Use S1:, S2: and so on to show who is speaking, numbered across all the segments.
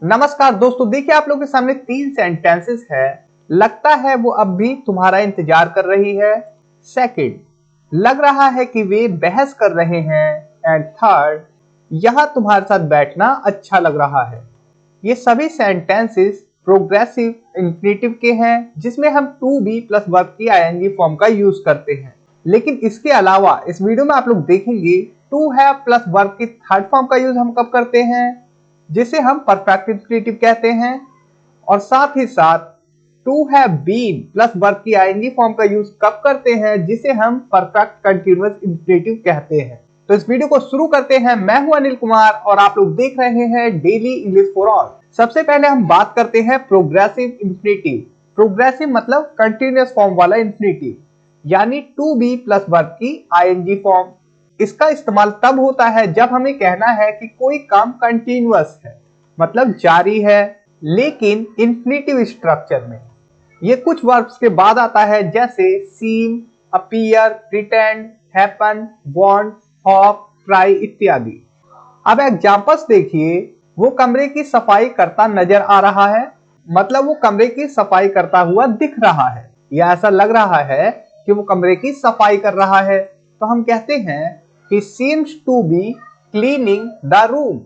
S1: नमस्कार दोस्तों, देखिए आप लोगों के सामने तीन सेंटेंसेस है। लगता है वो अब भी तुम्हारा इंतजार कर रही है। सेकंड, लग रहा है कि वे बहस कर रहे हैं। एंड थर्ड, यहां तुम्हारे साथ बैठना अच्छा लग रहा है। ये सभी सेंटेंसेस प्रोग्रेसिव इंफिनिटिव के हैं, जिसमें हम टू बी प्लस वर्ब की आईएनजी फॉर्म का यूज करते हैं। लेकिन इसके अलावा इस वीडियो में आप लोग देखेंगे टू हैव प्लस वर्ब की थर्ड फॉर्म का यूज हम कब करते हैं, जिसे हम परफेक्ट इंफिनिटिव कहते हैं। और साथ ही साथ to have been plus verb की आईएनजी फॉर्म का यूज कब करते हैं, जिसे हम परफेक्ट कंटीन्यूअस इंफिनिटिव कहते हैं। तो इस वीडियो को शुरू करते हैं। मैं हूं अनिल कुमार और आप लोग देख रहे हैं डेली इंग्लिश फॉर ऑल। सबसे पहले हम बात करते हैं प्रोग्रेसिव इंफिनिटिव। प्रोग्रेसिव मतलब कंटीन्यूअस फॉर्म वाला इंफिनिटिव, यानी टू बी प्लस वर्ब की आईएनजी फॉर्म। इसका इस्तेमाल तब होता है जब हमें कहना है कि कोई काम कंटीन्यूअस है, मतलब जारी है, लेकिन इंफिनिटिव स्ट्रक्चर में। ये कुछ वर्ब्स के बाद आता है, जैसे seem, appear, pretend, happen, want, hope, try इत्यादि। अब एग्जांपल्स देखिए। वो कमरे की सफाई करता नजर आ रहा है, मतलब वो कमरे की सफाई करता हुआ दिख रहा है, या ऐसा लग रहा है कि वो कमरे की सफाई कर रहा है। तो हम कहते हैं He seems to be cleaning the room।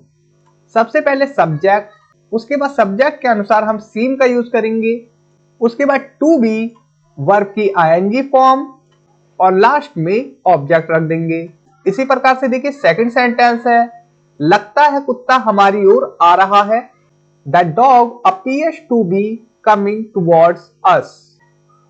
S1: सबसे पहले सब्जेक्ट, उसके बाद सब्जेक्ट के अनुसार हम seem का यूज करेंगे, उसके बाद to be वर्ब की ing फॉर्म और लास्ट में ऑब्जेक्ट रख देंगे। इसी प्रकार से देखिए सेकंड सेंटेंस है, लगता है कुत्ता हमारी ओर आ रहा है। The dog appears to be coming towards us।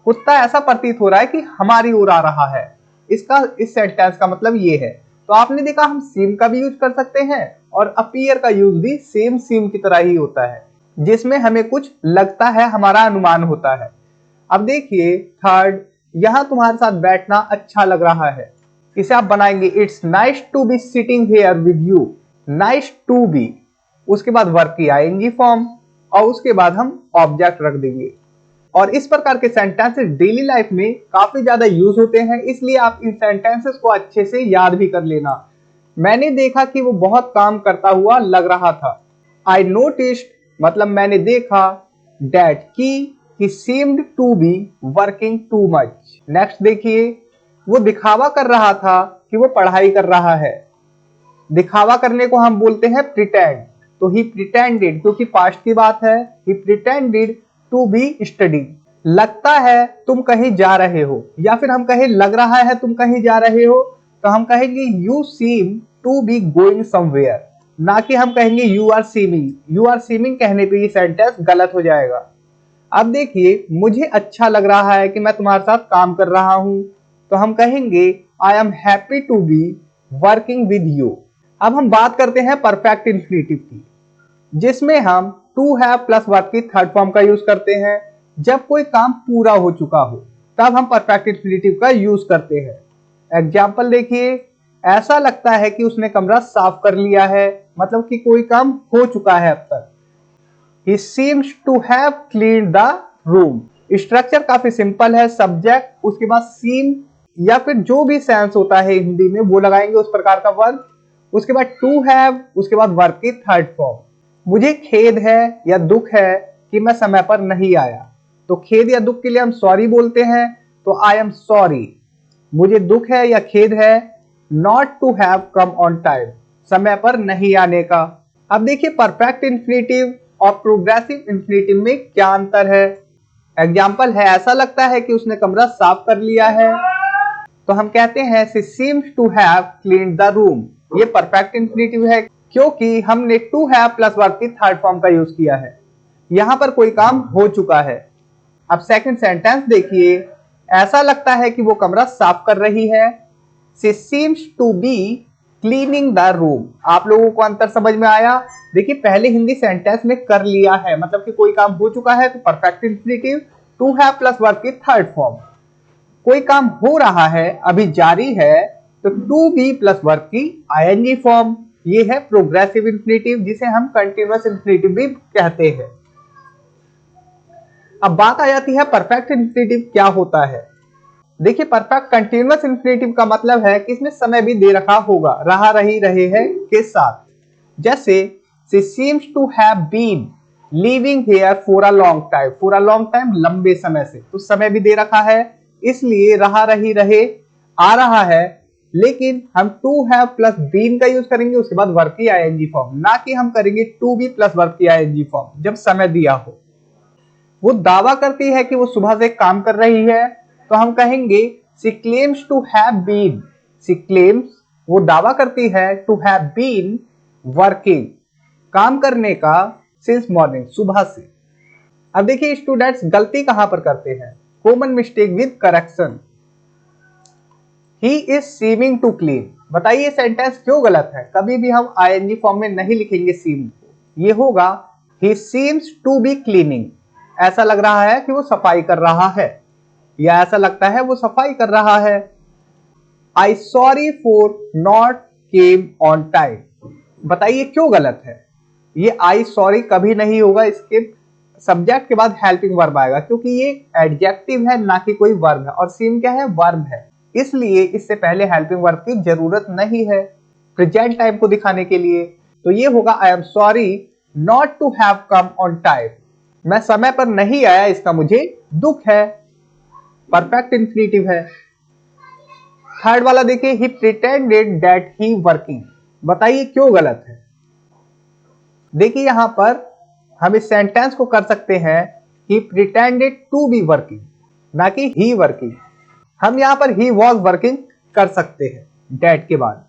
S1: कुत्ता ऐसा प्रतीत हो रहा है कि हमारी ओर आ रहा है। इस सेंटेंस का मतलब ये है। तो आपने देखा हम सीम का भी यूज कर सकते हैं और अपीयर का यूज भी सेम सीम की तरह ही होता है, जिसमें हमें कुछ लगता है, हमारा अनुमान होता है। अब देखिए थर्ड, यहां तुम्हारे साथ बैठना अच्छा लग रहा है। इसे आप बनाएंगे it's nice to be sitting here with you. Nice to be, उसके बाद वर्ब की आईएनजी फॉर्म और उसके बाद हम ऑब्जेक्ट रख देंगे। और इस प्रकार के सेंटेंसेस डेली लाइफ में काफी ज्यादा यूज होते हैं, इसलिए आप इन सेंटेंसेस को अच्छे से याद भी कर लेना। मैंने देखा कि वो बहुत काम करता हुआ लग रहा था। आई नोटिस्ड मतलब मैंने देखा, दैट की he seemed to be working too much। Next देखिए, वो दिखावा कर रहा था कि वो पढ़ाई कर रहा है। दिखावा करने को हम बोलते हैं प्रिटेंड। तो ही प्रिटेंडेड, क्योंकि पास्ट की बात है, ही प्रिटेंडेड टू बी स्टडी। लगता है तुम कहीं जा रहे हो, या फिर हम कहें लग रहा है तुम कहीं जा रहे हो, तो हम कहेंगे you seem to be going somewhere, ना कि हम कहेंगे you are seeming. You are seeming कहने पे ये सेंटेंस गलत हो जाएगा। अब देखिए, मुझे अच्छा लग रहा है कि मैं तुम्हारे साथ काम कर रहा हूं, तो हम कहेंगे I am happy to be working with you. अब हम बात करते हैं परफेक्ट इंफिनिटिव की, जिसमें हम टू हैव प्लस वर्ब की थर्ड फॉर्म का यूज करते हैं। जब कोई काम पूरा हो चुका हो तब हम परफेक्ट इंफिनिटिव का यूज करते हैं। एग्जाम्पल देखिए, ऐसा लगता है कि उसने कमरा साफ कर लिया है, मतलब कि कोई काम हो चुका है अब तक। He seems to have cleaned the room। Structure काफी सिंपल है, सब्जेक्ट, उसके बाद सीम या फिर जो भी सेंस होता है हिंदी में वो लगाएंगे उस प्रकार का वर्ब, उसके बाद टू हैव, उसके बाद वर्ब की थर्ड फॉर्म। मुझे खेद है या दुख है कि मैं समय पर नहीं आया, तो खेद या दुख के लिए हम सॉरी बोलते हैं, तो आई एम सॉरी। मुझे दुख है या खेद है not to have come on time, समय पर नहीं आने का। अब देखिए परफेक्ट इंफिनिटिव और प्रोग्रेसिव इंफिनिटिव में क्या अंतर है। एग्जाम्पल है, ऐसा लगता है कि उसने कमरा साफ कर लिया है, तो हम कहते हैं she seems to have cleaned the room। ये परफेक्ट इंफिनिटिव है, क्योंकि हमने टू हैव प्लस वर्ब की थर्ड फॉर्म का यूज किया है। यहां पर कोई काम हो चुका है। अब सेकंड सेंटेंस देखिए, ऐसा लगता है कि वो कमरा साफ कर रही है। She seems to be cleaning the room। आप लोगों को अंतर समझ में आया। देखिए पहले हिंदी सेंटेंस में कर लिया है, मतलब कि कोई काम हो चुका है, तो perfect infinitive, to have plus verb की थर्ड फॉर्म। कोई काम हो रहा है, अभी जारी है, तो टू बी प्लस वर्ब की आईएनजी फॉर्म। ये है प्रोग्रेसिव इंफिनिटिव, जिसे हम कंटीन्यूअस इंफिनिटिव भी कहते हैं। अब बात आ जाती है परफेक्ट इंफिनिटिव क्या होता है। देखिए परफेक्ट कंटीन्यूअस इंफिनिटिव का मतलब है कि इसमें समय भी दे रखा होगा, रहा, रही, रहे हैं के साथ। जैसे she seems to have been living here for a long time. For a long time लंबे समय से, तो समय भी दे रखा है, इसलिए रहा रही रहे आ रहा है, लेकिन हम टू हैव प्लस बीन का यूज करेंगे उसके बाद वर्ब की आईएनजी फॉर्म, ना कि हम करेंगे टू बी प्लस वर्ब की आईएनजी फॉर्म जब समय दिया हो। वो दावा करती है कि वो सुबह से काम कर रही है, तो हम कहेंगे she claims to have been. She claims, वो दावा करती है, टू हैव बीन वर्किंग, काम करने का, सिंस मॉर्निंग, सुबह से। अब देखिए स्टूडेंट्स गलती कहां पर करते हैं, common mistake with correction. He is seeming to clean, बताइए सेंटेंस क्यों गलत है। कभी भी हम आईएनजी फॉर्म में नहीं लिखेंगे सीम को, ये होगा he seems to be cleaning. ऐसा लग रहा है कि वो सफाई कर रहा है, या ऐसा लगता है वो सफाई कर रहा है। आई sorry for not came on time, बताइए क्यों गलत है। ये आई सॉरी कभी नहीं होगा, इसके सब्जेक्ट के बाद हेल्पिंग वर्ब आएगा, क्योंकि ये एडजेक्टिव है ना कि कोई वर्ब है, और सीम क्या है, वर्ब है, इसलिए इससे पहले हेल्पिंग वर्ब की जरूरत नहीं है प्रेजेंट टाइम को दिखाने के लिए। तो ये होगा I am sorry not to have come on time, मैं समय पर नहीं आया इसका मुझे दुख है, परफेक्ट इंफिनिटिव है। थर्ड वाला देखिए, ही प्रिटेंडेड दैट ही वर्किंग, बताइए क्यों गलत है। देखिए यहां पर हम इस सेंटेंस को कर सकते हैं ही प्रिटेंडेड टू बी वर्किंग, ना कि ही वर्किंग। हम यहां पर ही वॉज वर्किंग कर सकते हैं डेट के बाद।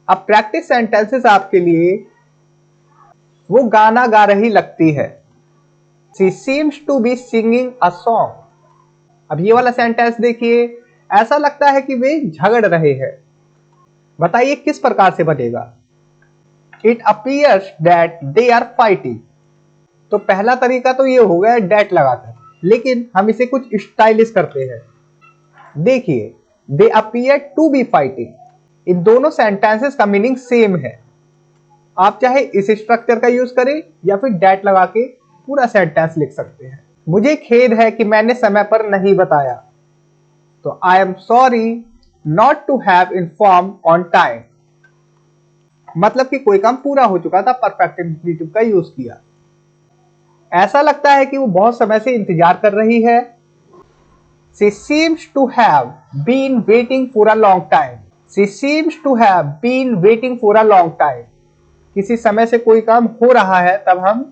S1: अब प्रैक्टिस सेंटेंसेस आपके लिए, वो गाना गा रही लगती है, she seems to be singing a song. अब ये वाला सेंटेंस देखिए, ऐसा लगता है कि वे झगड़ रहे हैं, बताइए किस प्रकार से बनेगा। It appears that they are fighting, तो पहला तरीका तो ये हो गया डेट लगाकर, लेकिन हम इसे कुछ स्टाइलिश करते हैं। देखिए they appear to be fighting, इन दोनों सेंटेंसेस का मीनिंग सेम है। आप चाहे इस स्ट्रक्चर का यूज करें या फिर डेट लगा के पूरा सेंटेंस लिख सकते हैं। मुझे खेद है कि मैंने समय पर नहीं बताया, तो I am sorry not to have inform on time, मतलब कि कोई काम पूरा हो चुका था, परफेक्ट इंफिनिटिव का यूज किया। ऐसा लगता है कि वो बहुत समय से इंतजार कर रही है, she seems to have been waiting for a long time, she seems to have been waiting for a long time, किसी समय से कोई काम हो रहा है, तब हम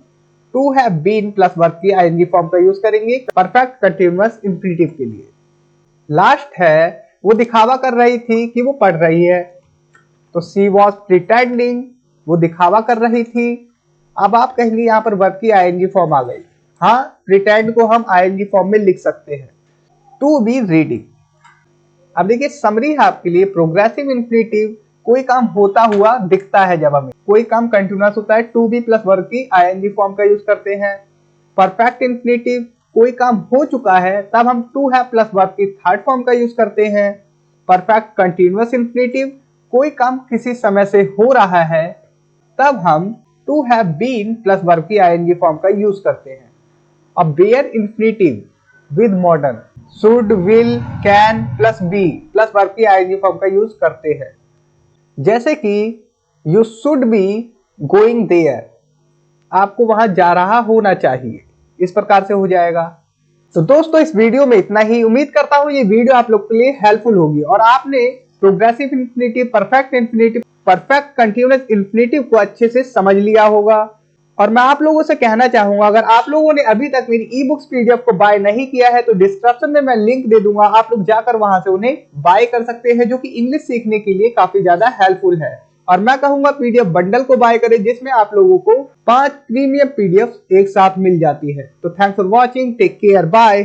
S1: to have been plus verb की आईएनजी फॉर्म का यूज करेंगे परफेक्ट कंटीन्यूअस इंफिनिटिव के लिए। लास्ट है, वो दिखावा कर रही थी कि वो पढ़ रही है, तो she was pretending, वो दिखावा कर रही थी। अब आप कहेंगे यहाँ पर वर्ब की आईएनजी फॉर्म आ गई, हाँ प्रिटेंड को हम आईएनजी फॉर्म में लिख सकते हैं, टू बी रीडिंग। अब देखिए समरी है आपके लिए, प्रोग्रेसिव इंफिनिटिव कोई काम होता हुआ दिखता है, जब हमें कोई काम कंटिन्यूअस होता है टू बी प्लस वर्ब की आईएनजी फॉर्म का यूज करते हैं। परफेक्ट इंफिनिटिव कोई काम हो चुका है, तब हम टू हैव प्लस वर्ब की थर्ड फॉर्म का यूज करते हैं। परफेक्ट कंटिन्यूअस इंफिनिटिव कोई काम किसी समय से हो रहा है, तब हम to have been plus verb की आईएनजी फॉर्म का यूज करते हैं। अब bare infinitive with modern should, will, can plus be plus verb की आईएनजी फॉर्म का यूज करते हैं, जैसे कि you should be going there, आपको वहां जा रहा होना चाहिए, इस प्रकार से हो जाएगा। तो दोस्तों इस वीडियो में इतना ही, उम्मीद करता हूं ये वीडियो आप लोग के लिए हेल्पफुल होगी और आपने progressive infinitive, perfect infinitive, perfect continuous infinitive को अच्छे से समझ लिया होगा। और मैं आप लोगों से कहना चाहूंगा, अगर आप लोगों ने अभी तक मेरी ई बुक्स पीडीएफ को बाय नहीं किया है, तो डिस्क्रिप्शन में मैं लिंक दे दूंगा, आप लोग जाकर वहां से उन्हें बाय कर सकते हैं, जो कि इंग्लिश सीखने के लिए काफी ज्यादा हेल्पफुल है। और मैं कहूंगा पीडीएफ बंडल को बाय करें, जिसमें आप लोगों को 5 प्रीमियम पीडीएफ एक साथ मिल जाती है। तो thanks for watching, take care, bye.